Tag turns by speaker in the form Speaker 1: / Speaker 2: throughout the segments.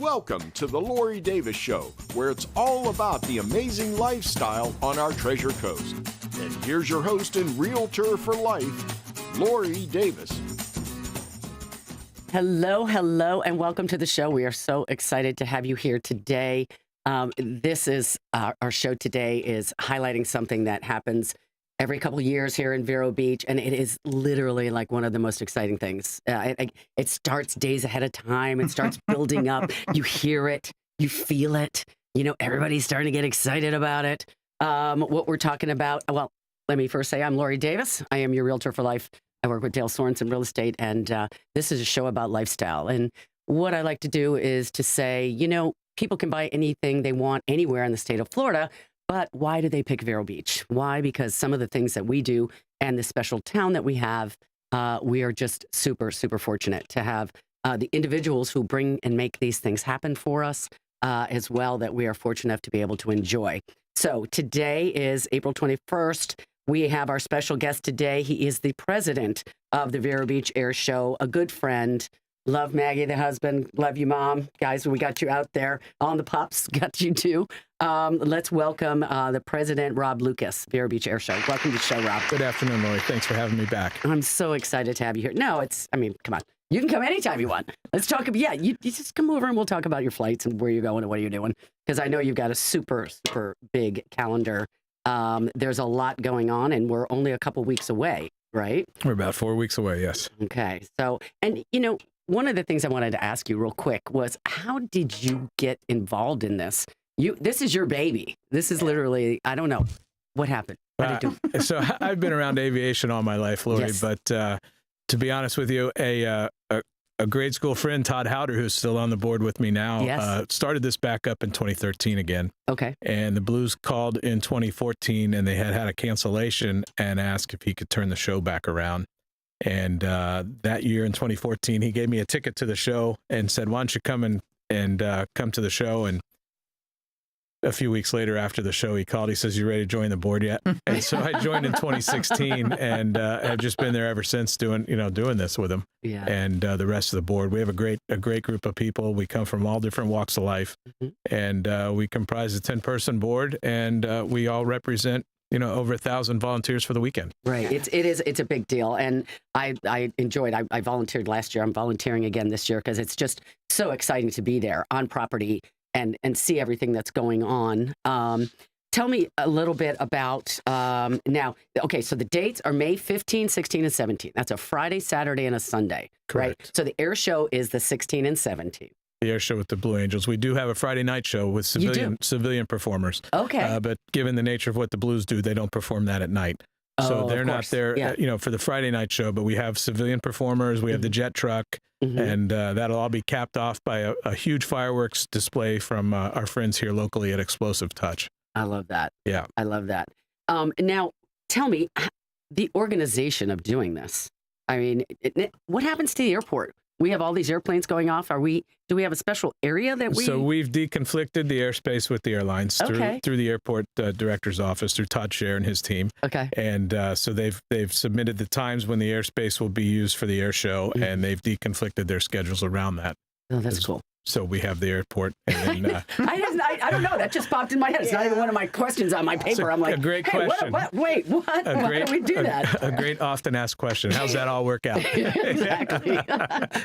Speaker 1: Welcome to the Lori Davis Show, where it's all about the amazing lifestyle on our Treasure Coast. And here's your host and realtor for life, Lori Davis.
Speaker 2: Hello, and welcome to the show. We are so excited to have you here today. This is our show today is highlighting something that happens every couple of years here in Vero Beach, and it is literally like one of the most exciting things. It starts days ahead of time. It starts building up. You hear it. You feel it. You know, everybody's starting to get excited about it. What we're talking about, well, let me first say I'm Lori Davis. I am your realtor for life. I work with Dale Sorensen Real Estate, and this is a show about lifestyle. And what I like to do is to say, you know, people can buy anything they want anywhere in the state of Florida, but why do they pick Vero Beach? Why? Because some of the things that we do and the special town that we have, we are just super, super fortunate to have the individuals who bring and make these things happen for us as well, that we are fortunate enough to be able to enjoy. So today is April 21st. We have our special guest today. He is the president of the Vero Beach Air Show, a good friend. Love Maggie, the husband. Love you, Mom. Guys, we got you out there. On the pups, got you too. Let's welcome the president, Rob Lucas, Vero Beach Air Show. Welcome to the show, Rob.
Speaker 3: Good afternoon, Lori. Thanks for having me back.
Speaker 2: I'm so excited to have you here. No, come on. You can come anytime you want. Let's talk. Yeah, you just come over and we'll talk about your flights and where you're going and what you're doing. Because I know you've got a super, super big calendar. There's a lot going on, and we're only a couple weeks away, right?
Speaker 3: We're about 4 weeks away, yes.
Speaker 2: Okay. So, and you know, one of the things I wanted to ask you real quick was, how did you get involved in this? This is your baby. This is literally, I don't know. What happened?
Speaker 3: So I've been around aviation all my life, Lori,
Speaker 2: Yes.
Speaker 3: but to be honest with you, a grade school friend, Todd Howder, who's still on the board with me now,
Speaker 2: Yes.
Speaker 3: started this back up in 2013 again.
Speaker 2: Okay.
Speaker 3: And the Blues called in 2014, and they had a cancellation and asked if he could turn the show back around. And that year in 2014, he gave me a ticket to the show and said, why don't you come and come to the show? And a few weeks later after the show, he called. He says, you ready to join the board yet? And so I joined in 2016 and I've just been there ever since doing this with him.
Speaker 2: Yeah.
Speaker 3: And the rest of the board. We have a great group of people. We come from all different walks of life. Mm-hmm. And we comprise a 10-person board, and we all represent over 1,000 volunteers for the weekend.
Speaker 2: Right. It's a big deal. And I enjoyed, I volunteered last year. I'm volunteering again this year because it's just so exciting to be there on property and see everything that's going on. Tell me a little bit about now. Okay. So the dates are May 15, 16, and 17. That's a Friday, Saturday, and a Sunday.
Speaker 3: Correct.
Speaker 2: Right. So the air show is the 16 and 17.
Speaker 3: The air show with the Blue Angels. We do have a Friday night show with civilian performers.
Speaker 2: Okay.
Speaker 3: But given the nature of what the Blues do, they don't perform that at night. So they're not there, for the Friday night show, but we have civilian performers. We have the jet truck, and that'll all be capped off by a huge fireworks display from our friends here locally at Explosive Touch.
Speaker 2: I love that.
Speaker 3: Yeah.
Speaker 2: I love that. Now, tell me, the organization of doing this. I mean, what happens to the airport? We have all these airplanes going off. Do we have a special area that we?
Speaker 3: So we've deconflicted the airspace with the airlines through the airport director's office, through Todd Scher and his team.
Speaker 2: Okay.
Speaker 3: And so they've submitted the times when the airspace will be used for the air show, and they've deconflicted their schedules around that.
Speaker 2: Oh, that's cool.
Speaker 3: So we have the airport. And then,
Speaker 2: I don't know. That just popped in my head. It's not even one of my questions on my paper. I'm like,
Speaker 3: a great
Speaker 2: hey,
Speaker 3: question.
Speaker 2: Wait, what? Why do we do that?
Speaker 3: A great often asked question. How's that all work out?
Speaker 2: Exactly.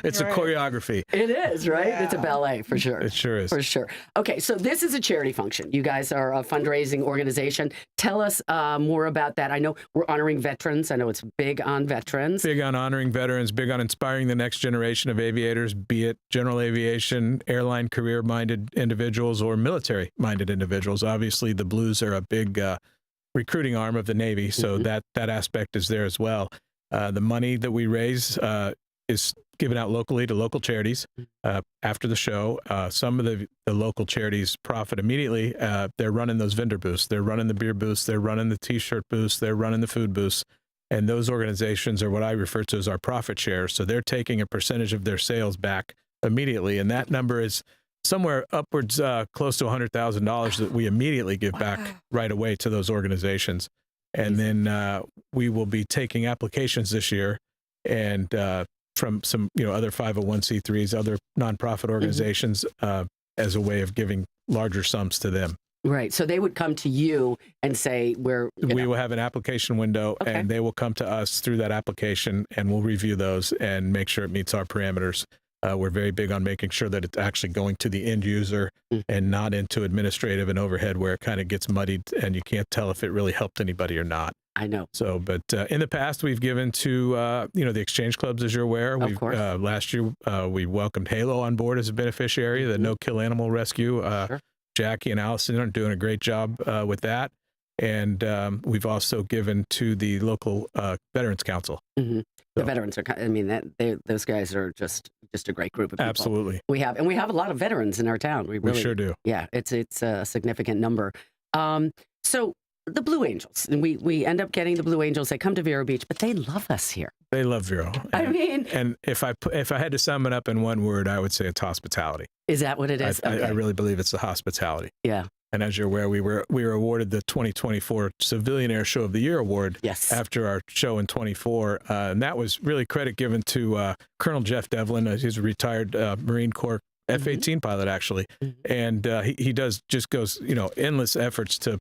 Speaker 3: It's a choreography.
Speaker 2: It is, right?
Speaker 4: Yeah.
Speaker 2: It's a ballet, for sure.
Speaker 3: It sure is.
Speaker 2: For sure. Okay, so this is a charity function. You guys are a fundraising organization. Tell us more about that. I know we're honoring veterans. I know it's big on veterans.
Speaker 3: Big on honoring veterans, big on inspiring the next generation of aviators, be it general aviation, airline career-minded individuals or military-minded individuals. Obviously, the Blues are a big recruiting arm of the Navy, so that aspect is there as well. The money that we raise is given out locally to local charities after the show. Some of the local charities profit immediately. They're running those vendor booths. They're running the beer booths. They're running the T-shirt booths. They're running the food booths. And those organizations are what I refer to as our profit share. So they're taking a percentage of their sales back immediately. And that number is somewhere upwards close to $100,000 that we immediately give back right away to those organizations. And then we will be taking applications this year and from some other 501c3s, other nonprofit organizations, as a way of giving larger sums to them.
Speaker 2: Right. So they would come to you and say, we
Speaker 3: will have an application window, and they will come to us through that application, and we'll review those and make sure it meets our parameters. We're very big on making sure that it's actually going to the end user and not into administrative and overhead where it kind of gets muddied and you can't tell if it really helped anybody or not.
Speaker 2: I know.
Speaker 3: So, but in the past, we've given to, the exchange clubs, as you're aware.
Speaker 2: Of course.
Speaker 3: Last year, we welcomed Halo on board as a beneficiary, the no-kill animal rescue.
Speaker 2: Sure.
Speaker 3: Jackie and Allison are doing a great job with that. And we've also given to the local Veterans Council.
Speaker 2: Mm-hmm. The veterans are, those guys are just a great group of people.
Speaker 3: Absolutely.
Speaker 2: We have a lot of veterans in our town. We
Speaker 3: sure do.
Speaker 2: Yeah, it's a significant number. So the Blue Angels, and we end up getting the Blue Angels. They come to Vero Beach, but they love us here.
Speaker 3: They love Vero. And if I had to sum it up in one word, I would say it's hospitality. Is
Speaker 2: that what it is?
Speaker 3: I really believe it's the hospitality.
Speaker 2: Yeah.
Speaker 3: And as you're aware, we were awarded the 2024 Civilian Air Show of the Year award.
Speaker 2: Yes.
Speaker 3: After our show in 24, and that was really credit given to Colonel Jeff Devlin. He's a retired Marine Corps F-18 pilot, actually, and he goes endless efforts to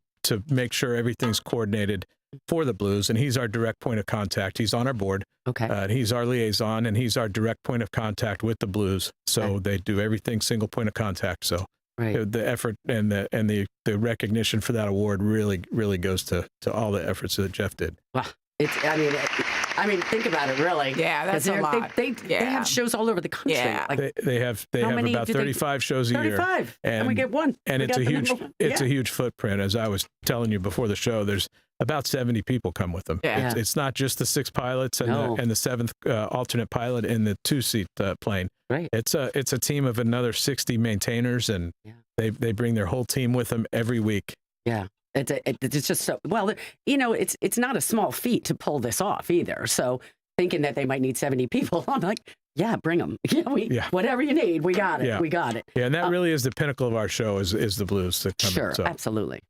Speaker 3: make sure everything's coordinated for the Blues, and he's our direct point of contact. He's on our board.
Speaker 2: Okay.
Speaker 3: He's our liaison, and he's our direct point of contact with the Blues. So they do everything single point of contact. So. Right. The effort and the recognition for that award really goes to all the efforts that Jeff did.
Speaker 2: Wow. Think about it, really.
Speaker 4: Yeah, that's a lot.
Speaker 2: They have shows all over the country.
Speaker 4: Yeah.
Speaker 3: They have about 35 shows a year.
Speaker 2: 35, and we get one.
Speaker 3: And it's a huge footprint. As I was telling you before the show, there's about 70 people come with them.
Speaker 4: Yeah.
Speaker 3: It's not just the 6 pilots and the 7th alternate pilot in the 2-seat plane.
Speaker 2: Right.
Speaker 3: It's a team of another 60 maintainers, and they bring their whole team with them every week.
Speaker 2: Yeah. It's just so well. It's not a small feat to pull this off either. So thinking that they might need 70 people, I'm like, yeah, bring them. Whatever you need, we got it.
Speaker 3: Yeah.
Speaker 2: We got it.
Speaker 3: Yeah, and that really is the pinnacle of our show is the Blues that come.
Speaker 2: Sure, absolutely.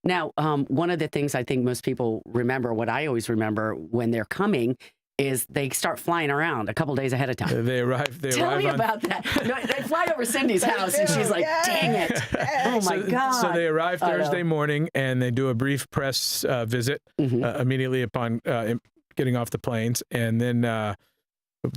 Speaker 2: Now, one of the things I think most people remember, what I always remember when they're coming, is they start flying around a couple days ahead of time.
Speaker 3: They arrive.
Speaker 2: Tell me about that. No, they fly over Cindy's house, and she's like, "Dang it! Oh my God!"
Speaker 3: So they arrive Thursday morning, and they do a brief press visit immediately upon getting off the planes, and then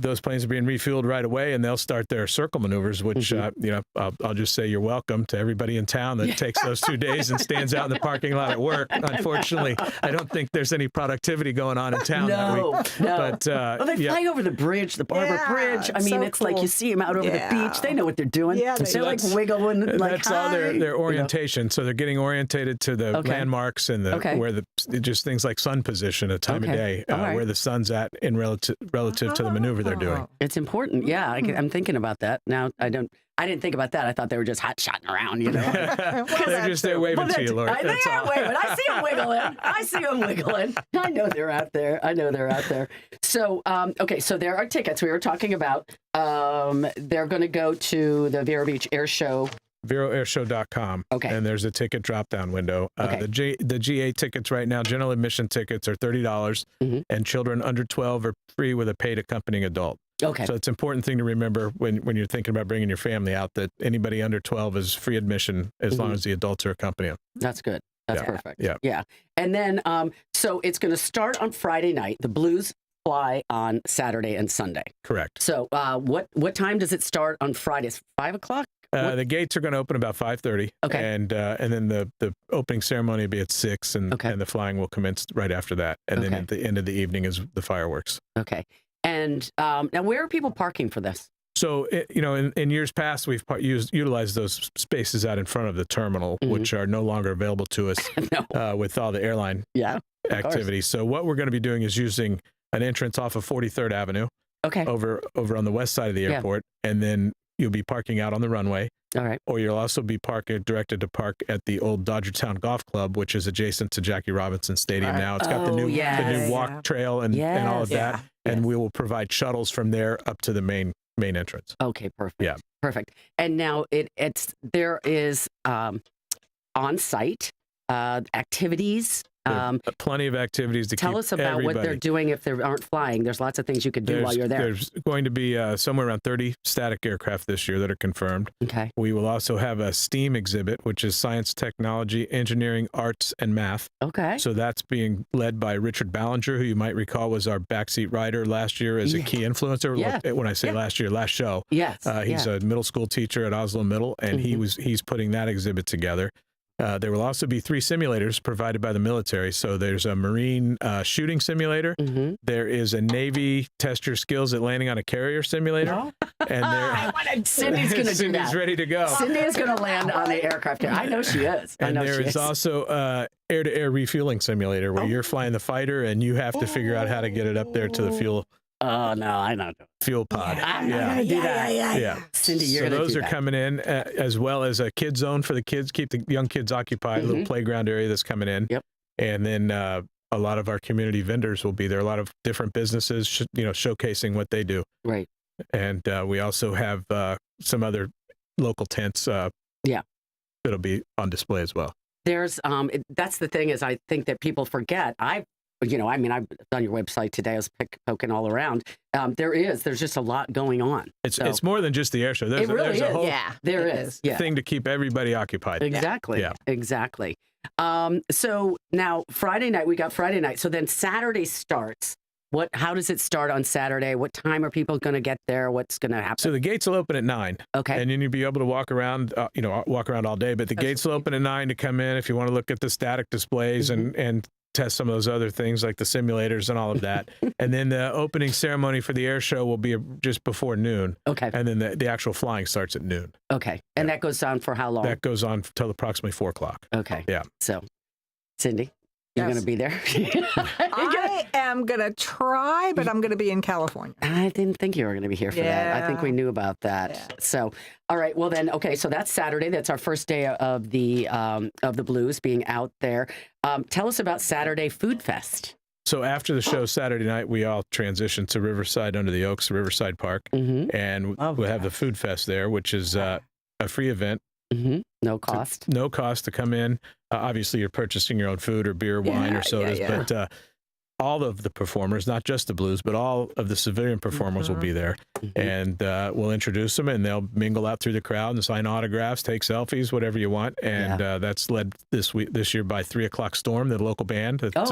Speaker 3: those planes are being refueled right away, and they'll start their circle maneuvers, which, I'll just say you're welcome to everybody in town that takes those 2 days and stands out in the parking lot at work. Unfortunately, I don't think there's any productivity going on in town that week.
Speaker 2: No. But, they fly over the bridge, the Barber Bridge. I mean, it's like you see them out over the beach. They know what they're doing. Yeah, they're like wiggling.
Speaker 3: That's all their orientation. So they're getting orientated to the landmarks and where just things like sun position, a time of day, where the sun's at in relative to the maneuver they're doing.
Speaker 2: It's important. Yeah, I'm thinking about that now. I didn't think about that. I thought they were just hot-shotting around,
Speaker 3: They're just there waving to you, Lori.
Speaker 2: They are waving. I see them wiggling. I know they're out there. So, so there are tickets we were talking about. They're going to go to the Vero Beach Air Show.
Speaker 3: VeroAirShow.com.
Speaker 2: Okay.
Speaker 3: And there's a ticket drop-down window. The GA tickets right now, general admission tickets are $30, and children under 12 are free with a paid accompanying adult.
Speaker 2: Okay.
Speaker 3: So it's an important thing to remember when you're thinking about bringing your family out that anybody under 12 is free admission as long as the adults are accompanying them.
Speaker 2: That's good. That's perfect.
Speaker 3: Yeah.
Speaker 2: And then, so it's going to start on Friday night. The Blues fly on Saturday and Sunday.
Speaker 3: Correct.
Speaker 2: So what time does it start on Friday? 5 o'clock?
Speaker 3: The gates are going to open about 5:30.
Speaker 2: Okay.
Speaker 3: And then the opening ceremony will be at 6, and the flying will commence right after that. And then at the end of the evening is the fireworks.
Speaker 2: Okay. And now, where are people parking for this?
Speaker 3: So, in years past, we've utilized those spaces out in front of the terminal, which are no longer available to us with all the airline activity. So what we're going to be doing is using an entrance off of 43rd Avenue over on the west side of the airport, and then you'll be parking out on the runway.
Speaker 2: All right.
Speaker 3: Or you'll also be directed to park at the old Dodgertown Golf Club, which is adjacent to Jackie Robinson Stadium now. It's got the new walk trail and all of that. And we will provide shuttles from there up to the main entrance.
Speaker 2: Okay, perfect.
Speaker 3: Yeah.
Speaker 2: Perfect. And now there is on-site activities
Speaker 3: Plenty of activities to
Speaker 2: Tell
Speaker 3: keep
Speaker 2: us about
Speaker 3: everybody.
Speaker 2: what they're doing if they aren't flying. There's lots of things you could do while you're there.
Speaker 3: There's going to be somewhere around 30 static aircraft this year that are confirmed.
Speaker 2: Okay.
Speaker 3: We will also have a STEAM exhibit, which is science, technology, engineering, arts, and math.
Speaker 2: Okay.
Speaker 3: So that's being led by Richard Ballinger, who you might recall was our backseat rider last year as a key influencer.
Speaker 2: Yeah.
Speaker 3: When I say last year, last show.
Speaker 2: Yes.
Speaker 3: He's a middle school teacher at Oslo Middle, and he's putting that exhibit together. There will also be 3 simulators provided by the military. So there's a Marine shooting simulator. There is a Navy test your skills at landing on a carrier simulator. And
Speaker 2: Cindy's going to do that.
Speaker 3: Cindy's ready to go.
Speaker 2: Cindy is going to land on the aircraft. I know she is.
Speaker 3: And there is also air-to-air refueling simulator where you're flying the fighter and you have to figure out how to get it up there to the fuel.
Speaker 2: Oh, no, I know.
Speaker 3: Fuel pod.
Speaker 2: I'm not going to do that.
Speaker 3: Yeah.
Speaker 2: Cindy, you're going to do that.
Speaker 3: So those are coming in, as well as a kid zone for the kids, keep the young kids occupied, a little playground area that's coming in.
Speaker 2: Yep.
Speaker 3: And then a lot of our community vendors will be there, a lot of different businesses, showcasing what they do.
Speaker 2: Right.
Speaker 3: And we also have some other local tents that'll be on display as well.
Speaker 2: There's, that's the thing is I think that people forget. I've done your website today. I was poking all around. There's just a lot going on.
Speaker 3: It's more than just the air show. There's a whole thing to keep everybody occupied.
Speaker 2: Exactly.
Speaker 3: Yeah.
Speaker 2: Exactly. So now Friday night, we got Friday night. So then Saturday starts. How does it start on Saturday? What time are people going to get there? What's going to happen?
Speaker 3: So the gates will open at 9.
Speaker 2: Okay.
Speaker 3: And then you'll be able to walk around, walk around all day. But the gates will open at 9 to come in if you want to look at the static displays and test some of those other things like the simulators and all of that. And then the opening ceremony for the air show will be just before noon.
Speaker 2: Okay.
Speaker 3: And then the actual flying starts at noon.
Speaker 2: Okay. And that goes on for how long?
Speaker 3: That goes on until approximately 4 o'clock.
Speaker 2: Okay.
Speaker 3: Yeah.
Speaker 2: So, Cindy, you're going to be there?
Speaker 4: I am going to try, but I'm going to be in California.
Speaker 2: I didn't think you were going to be here for that. I think we knew about that. Yeah. So, all right. Well, then, okay. So that's Saturday. That's our first day of the Blues being out there. Tell us about Saturday Food Fest.
Speaker 3: So after the show Saturday night, we all transition to Riverside under the Oaks, Riverside Park, and we'll have the Food Fest there, which is a free event.
Speaker 2: No cost.
Speaker 3: No cost to come in. Obviously, you're purchasing your own food or beer, wine, or sodas, but all of the performers, not just the Blues, but all of the civilian performers will be there. And we'll introduce them, and they'll mingle out through the crowd and sign autographs, take selfies, whatever you want. And that's led this year by 3 O'Clock Storm, the local band. That's,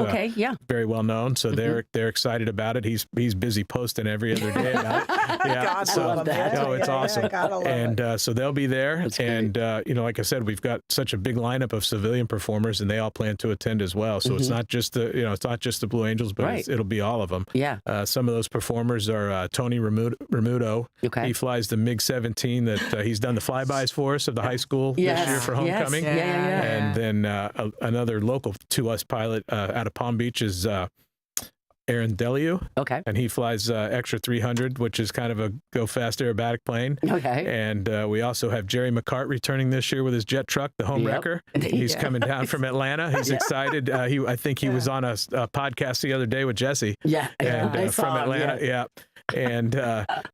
Speaker 3: very well known. So they're excited about it. He's busy posting every other day about it.
Speaker 4: God,
Speaker 3: so,
Speaker 4: I love that.
Speaker 3: Oh, it's awesome. And so they'll be there.
Speaker 2: That's
Speaker 3: and like I said, we've got such a big lineup of civilian performers, and they all plan to attend as well. So it's not just the Blue Angels, but it'll be all of them.
Speaker 2: Yeah.
Speaker 3: Some of those performers are Tony Remuto.
Speaker 2: Okay.
Speaker 3: He flies the MiG-17 that he's done the flybys for us of the high school this year for homecoming.
Speaker 2: Yes.
Speaker 3: And then another local to us pilot out of Palm Beach is Aaron Deliu.
Speaker 2: Okay.
Speaker 3: And he flies Extra 300, which is kind of a go fast aerobatic plane.
Speaker 2: Okay.
Speaker 3: And we also have Jerry McCart returning this year with his jet truck, the Home Wrecker. He's coming down from Atlanta. He's excited. I think he was on a podcast the other day with Jesse.
Speaker 2: Yeah.
Speaker 3: And from Atlanta. Yeah. And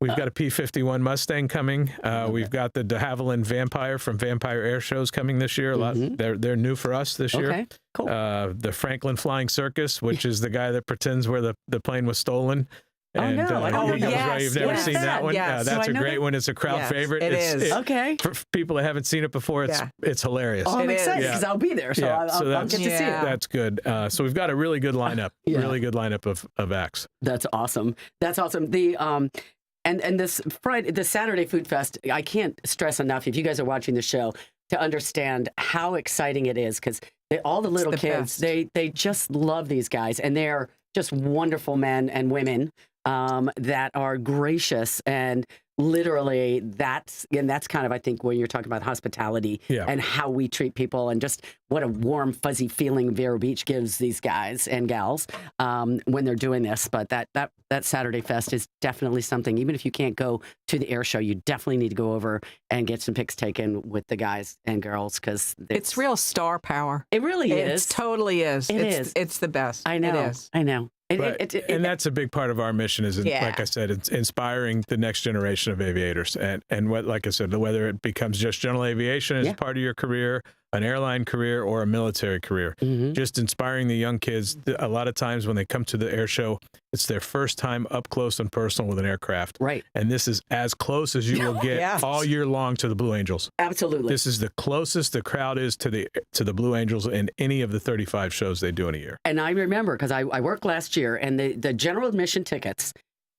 Speaker 3: we've got a P-51 Mustang coming. We've got the de Havilland Vampire from Vampire Air Shows coming this year. They're new for us this year.
Speaker 2: Okay, cool.
Speaker 3: The Franklin Flying Circus, which is the guy that pretends where the plane was stolen. And he comes right. You've never seen that one?
Speaker 4: Yes.
Speaker 3: That's a great one. It's a crowd favorite.
Speaker 4: It is.
Speaker 2: Okay.
Speaker 3: For people that haven't seen it before, it's hilarious.
Speaker 2: Oh, I'm excited because I'll be there, so I'll get to see it.
Speaker 3: That's good. So we've got a really good lineup, really good lineup of acts.
Speaker 2: That's awesome. That's awesome. The and this Friday, the Saturday Food Fest, I can't stress enough, if you guys are watching the show, to understand how exciting it is, because all the little kids, they just love these guys, and they're just wonderful men and women that are gracious, and literally that's kind of, I think, when you're talking about hospitality and how we treat people, and just what a warm, fuzzy feeling Vero Beach gives these guys and gals when they're doing this. But that Saturday Fest is definitely something. Even if you can't go to the air show, you definitely need to go over and get some pics taken with the guys and girls, because
Speaker 4: it's real star power.
Speaker 2: It really is.
Speaker 4: It totally is. It's the best.
Speaker 2: I know.
Speaker 4: It is.
Speaker 2: I know.
Speaker 3: And that's a big part of our mission is, like I said, it's inspiring the next generation of aviators. And what, like I said, whether it becomes just general aviation as part of your career, an airline career or a military career. Just inspiring the young kids. A lot of times when they come to the air show, it's their first time up close and personal with an aircraft.
Speaker 2: Right.
Speaker 3: And this is as close as you will get all year long to the Blue Angels.
Speaker 2: Absolutely.
Speaker 3: This is the closest the crowd is to the Blue Angels in any of the 35 shows they do in a year.
Speaker 2: And I remember, because I worked last year, and the general admission tickets,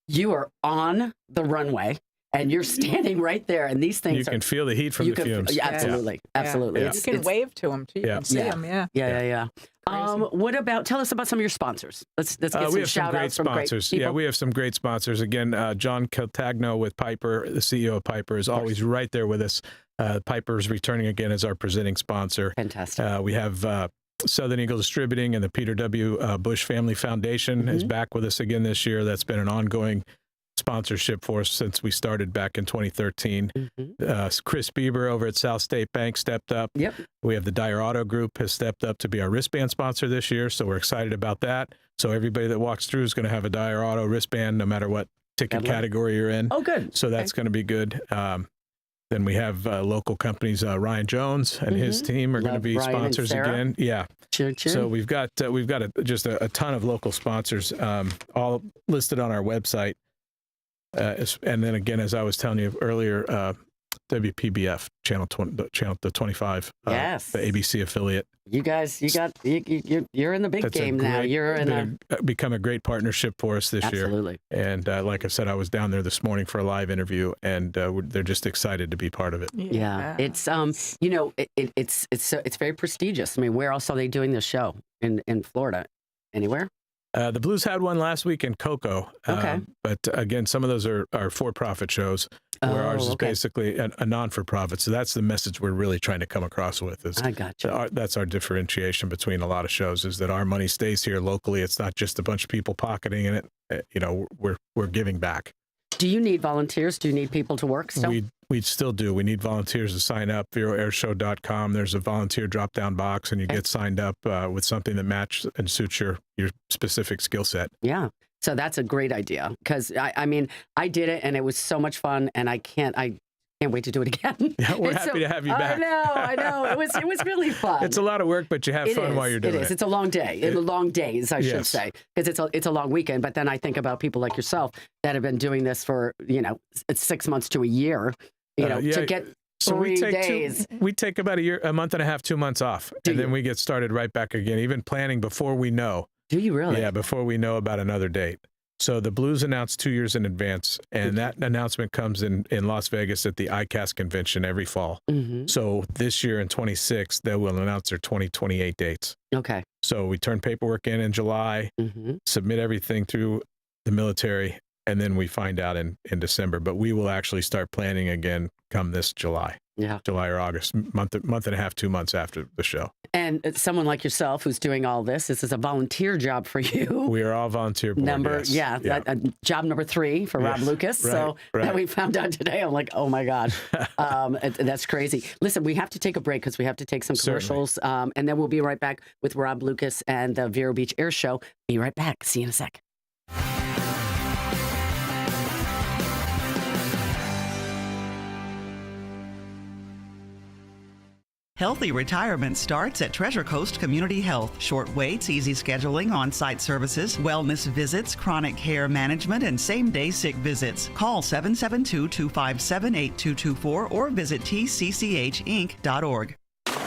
Speaker 2: you are on the runway. And you're standing right there, and these things
Speaker 3: you can feel the heat from the fumes.
Speaker 2: Yeah, absolutely, absolutely.
Speaker 4: You can wave to them too. You can see them.
Speaker 2: Yeah. What about? Tell us about some of your sponsors. Let's get some shout outs from great sponsors.
Speaker 3: Yeah, we have some great sponsors. Again, John Caltagno with Piper, the CEO of Piper, is always right there with us. Piper's returning again as our presenting sponsor.
Speaker 2: Fantastic.
Speaker 3: We have Southern Eagle Distributing, and the Peter W. Bush Family Foundation is back with us again this year. That's been an ongoing sponsorship for us since we started back in 2013. Chris Bieber over at South State Bank stepped up.
Speaker 2: Yep.
Speaker 3: We have the Dyer Auto Group has stepped up to be our wristband sponsor this year, so we're excited about that. So everybody that walks through is going to have a Dyer Auto wristband no matter what ticket category you're in.
Speaker 2: Oh, good.
Speaker 3: So that's going to be good. Then we have local companies. Ryan Jones and his team are going to be sponsors again. Yeah.
Speaker 2: Cheer.
Speaker 3: So we've got just a ton of local sponsors, all listed on our website. And then again, as I was telling you earlier, WPBF channel 25, the ABC affiliate.
Speaker 2: You guys, you're in the big game now. You're in
Speaker 3: become a great partnership for us this year.
Speaker 2: Absolutely.
Speaker 3: And like I said, I was down there this morning for a live interview, and they're just excited to be part of it.
Speaker 2: Yeah. It's it's very prestigious. I mean, where else are they doing this show in Florida? Anywhere?
Speaker 3: The Blues had one last week in Cocoa.
Speaker 2: Okay.
Speaker 3: But again, some of those are for-profit shows, where ours is basically a non-for-profit. So that's the message we're really trying to come across with.
Speaker 2: I got you.
Speaker 3: That's our differentiation between a lot of shows, is that our money stays here locally. It's not just a bunch of people pocketing in it. We're giving back.
Speaker 2: Do you need volunteers? Do you need people to work still?
Speaker 3: We still do. We need volunteers to sign up. VeroAirShow.com. There's a volunteer drop-down box, and you get signed up with something that matches and suits your specific skill set.
Speaker 2: Yeah. So that's a great idea, because I mean, I did it and it was so much fun, and I can't wait to do it again.
Speaker 3: Yeah, we're happy to have you back.
Speaker 2: I know. It was really fun.
Speaker 3: It's a lot of work, but you have fun while you're doing it.
Speaker 2: It is. It's a long day. Long days, I should say, because it's a long weekend. But then I think about people like yourself that have been doing this for 6 months to a year. To get 3 days.
Speaker 3: We take about a month and a half, 2 months off, then we get started right back again, even planning before we know.
Speaker 2: Do you really?
Speaker 3: Yeah, before we know about another date. So the Blues announced 2 years in advance, and that announcement comes in Las Vegas at the ICAST convention every fall. So this year in 26, they will announce their 2028 dates.
Speaker 2: Okay.
Speaker 3: So we turn paperwork in July, submit everything through the military, and then we find out in December. But we will actually start planning again come this July. Yeah. July or August, month and a half, 2 months after the show.
Speaker 2: And someone like yourself who's doing all this is a volunteer job for you.
Speaker 3: We are all volunteer board,
Speaker 2: job number 3 for Rob Lucas. That we found out today. I'm like, oh my God. That's crazy. Listen, we have to take a break because we have to take some commercials. And then we'll be right back with Rob Lucas and the Vero Beach Air Show. Be right back. See you in a sec.
Speaker 5: Healthy retirement starts at Treasure Coast Community Health. Short waits, easy scheduling, on-site services, wellness visits, chronic care management, and same-day sick visits. Call 772-257-8224 or visit tcchinc.org.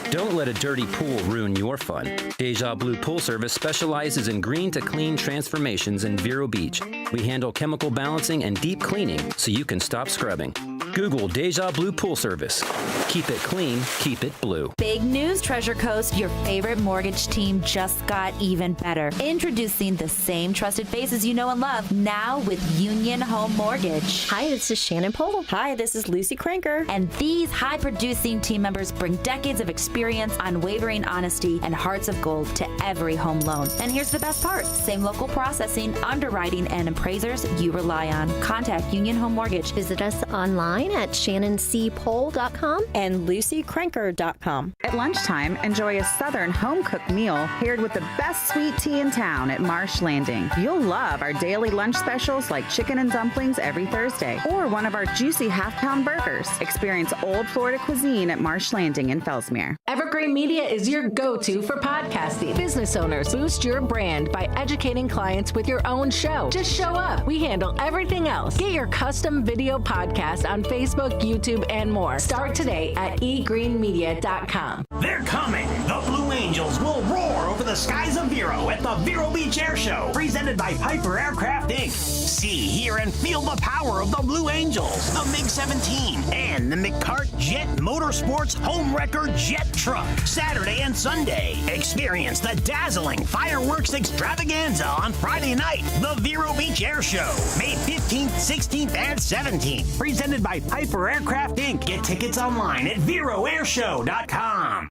Speaker 6: Don't let a dirty pool ruin your fun. Deja Blue Pool Service specializes in green to clean transformations in Vero Beach. We handle chemical balancing and deep cleaning so you can stop scrubbing. Google Deja Blue Pool Service. Keep it clean, keep it blue.
Speaker 7: Big news, Treasure Coast. Your favorite mortgage team just got even better. Introducing the same trusted faces you know and love, now with Union Home Mortgage.
Speaker 8: Hi, this is Shannon Pohl.
Speaker 7: Hi, this is Lucy Cranker. And these high-producing team members bring decades of experience, unwavering honesty, and hearts of gold to every home loan. And here's the best part. Same local processing, underwriting, and appraisers you rely on. Contact Union Home Mortgage.
Speaker 8: Visit us online at shannonCpohl.com
Speaker 7: and lucycranker.com.
Speaker 9: At lunchtime, enjoy a southern home-cooked meal paired with the best sweet tea in town at Marsh Landing. You'll love our daily lunch specials like chicken and dumplings every Thursday, or one of our juicy half-pound burgers. Experience old Florida cuisine at Marsh Landing in Fellsmere.
Speaker 10: Ever Green Media is your go-to for podcasting. Business owners, boost your brand by educating clients with your own show. Just show up. We handle everything else. Get your custom video podcast on Facebook, YouTube, and more. Start today at egreenmedia.com.
Speaker 11: They're coming. The Blue Angels will roar over the skies of Vero at the Vero Beach Air Show, presented by Piper Aircraft Inc. See, hear, and feel the power of the Blue Angels, the MiG-17, and the McCart Jet Motorsports Home Wrecker Jet Truck. Saturday and Sunday, experience the dazzling fireworks extravaganza on Friday night. The Vero Beach Air Show, May 15th, 16th, and 17th, presented by Piper Aircraft Inc. Get tickets online at VeroAirShow.com.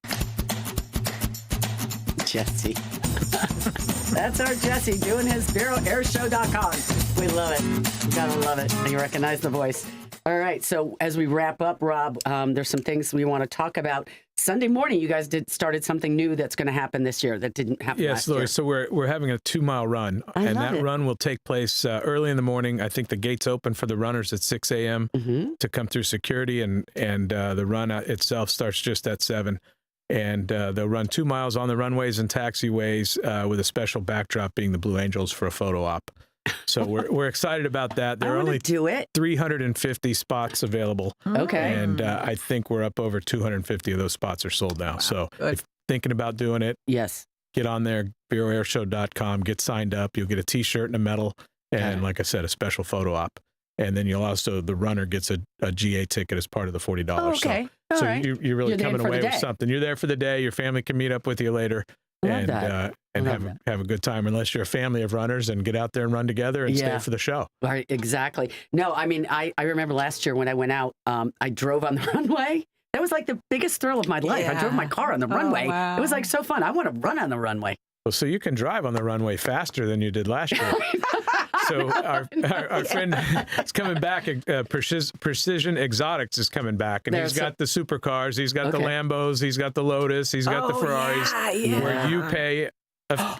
Speaker 2: Jesse. That's our Jesse doing his VeroAirShow.com. We love it. You gotta love it. You recognize the voice. All right. So as we wrap up, Rob, there's some things we want to talk about. Sunday morning, you guys started something new that's going to happen this year that didn't happen last year.
Speaker 3: Yes, Lori. So we're having a 2-mile run, and that run will take place early in the morning. I think the gates open for the runners at 6 a.m. To come through security, and the run itself starts just at 7. And they'll run 2 miles on the runways and taxiways with a special backdrop being the Blue Angels for a photo op. So we're excited about that. There are only 350 spots available.
Speaker 2: Okay.
Speaker 3: And I think we're up over 250 of those spots are sold now. Wow. So if you're thinking about doing it,
Speaker 2: yes,
Speaker 3: get on there, VeroAirShow.com, get signed up. You'll get a T-shirt and a medal, and like I said, a special photo op. And then you'll also, the runner gets a GA ticket as part of the $40.
Speaker 2: Okay.
Speaker 3: So you're really coming away with something. You're there for the day. Your family can meet up with you later. And have a good time, unless you're a family of runners, and get out there and run together and stay for the show.
Speaker 2: Right, exactly. No, I mean, I remember last year when I went out, I drove on the runway. That was like the biggest thrill of my life. I drove my car on the runway. Wow. It was like so fun. I want to run on the runway.
Speaker 3: Well, so you can drive on the runway faster than you did last year. So our friend is coming back. Precision Exotics is coming back, and he's got the supercars, he's got the Lambos, he's got the Lotus, he's got the Ferraris, where you pay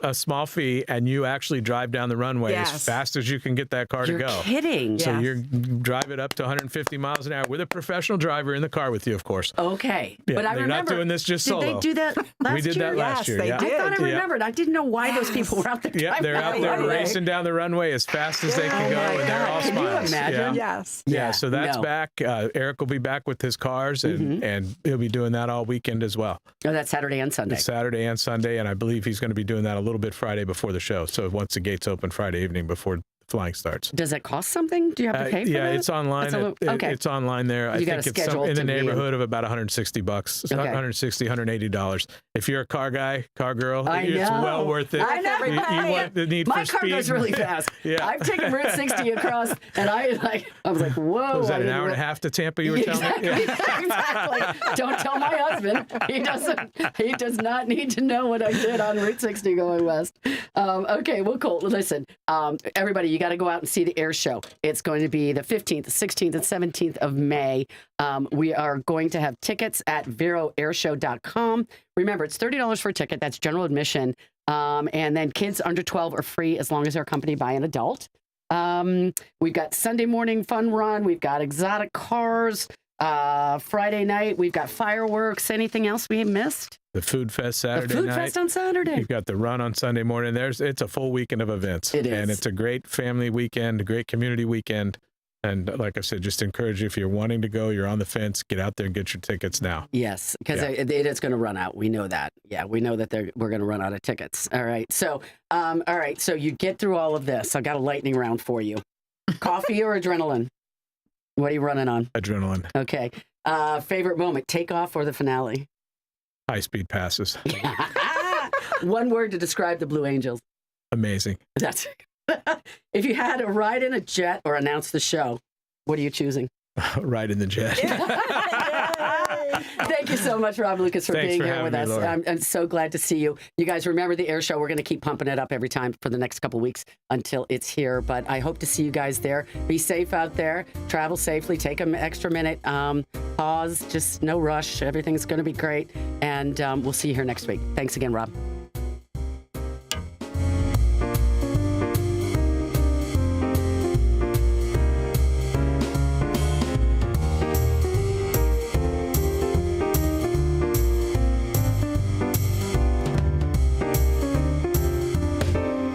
Speaker 3: a small fee and you actually drive down the runway as fast as you can get that car to go.
Speaker 2: You're kidding.
Speaker 3: So you drive it up to 150 miles an hour with a professional driver in the car with you, of course.
Speaker 2: Okay.
Speaker 3: Yeah,
Speaker 2: but I remember.
Speaker 3: You're not doing this just solo.
Speaker 2: Did they do that last year?
Speaker 3: We did that last year.
Speaker 4: They did.
Speaker 2: I thought I remembered. I didn't know why those people were out there.
Speaker 3: Yeah, they're out there racing down the runway as fast as they can go, and they're all smiles.
Speaker 2: Can you imagine?
Speaker 4: Yes.
Speaker 3: Yeah, so that's back. Eric will be back with his cars, and he'll be doing that all weekend as well.
Speaker 2: Oh, that's Saturday and Sunday.
Speaker 3: It's Saturday and Sunday, and I believe he's going to be doing that a little bit Friday before the show. So once the gates open Friday evening before flying starts.
Speaker 2: Does it cost something? Do you have to pay for that?
Speaker 3: Yeah, it's online. It's online there. I think it's in the neighborhood of about $160. It's not $160, $180. If you're a car guy, car girl, it's well worth it.
Speaker 2: I know.
Speaker 3: You want the need
Speaker 2: My
Speaker 3: for
Speaker 2: car
Speaker 3: speed.
Speaker 2: goes really fast. I've taken Route 60 across, and I was like, whoa.
Speaker 3: Was that an hour and a half to Tampa you were telling me?
Speaker 2: Exactly. Don't tell my husband. He does not need to know what I did on Route 60 going west. Okay, well, cool. Listen, everybody, you got to go out and see the air show. It's going to be the 15th, 16th, and 17th of May. We are going to have tickets at VeroAirShow.com. Remember, it's $30 for a ticket. That's general admission. And then kids under 12 are free as long as they're accompanied by an adult. We've got Sunday morning fun run. We've got exotic cars. Friday night, we've got fireworks. Anything else we missed?
Speaker 3: The Food Fest Saturday night.
Speaker 2: The Food Fest on Saturday.
Speaker 3: You've got the run on Sunday morning. It's a full weekend of events.
Speaker 2: It is.
Speaker 3: And it's a great family weekend, a great community weekend. And like I said, just encourage you, if you're wanting to go, you're on the fence, get out there and get your tickets now.
Speaker 2: Yes, because it is going to run out. We know that. Yeah, we know that we're going to run out of tickets. All right. So, So you get through all of this. I got a lightning round for you. Coffee or adrenaline? What are you running on?
Speaker 3: Adrenaline.
Speaker 2: Okay. Favorite moment, takeoff or the finale?
Speaker 3: High-speed passes.
Speaker 2: One word to describe the Blue Angels.
Speaker 3: Amazing.
Speaker 2: That's If you had to ride in a jet or announce the show, what are you choosing?
Speaker 3: Ride in the jet.
Speaker 2: Thank you so much, Rob Lucas, for being here with us.
Speaker 3: Me,
Speaker 2: I'm so glad to see you. You guys remember the air show. We're going to keep pumping it up every time for the next couple weeks until it's here. But I hope to see you guys there. Be safe out there. Travel safely. Take an extra minute. Pause. Just no rush. Everything's going to be great. And we'll see you here next week. Thanks again, Rob.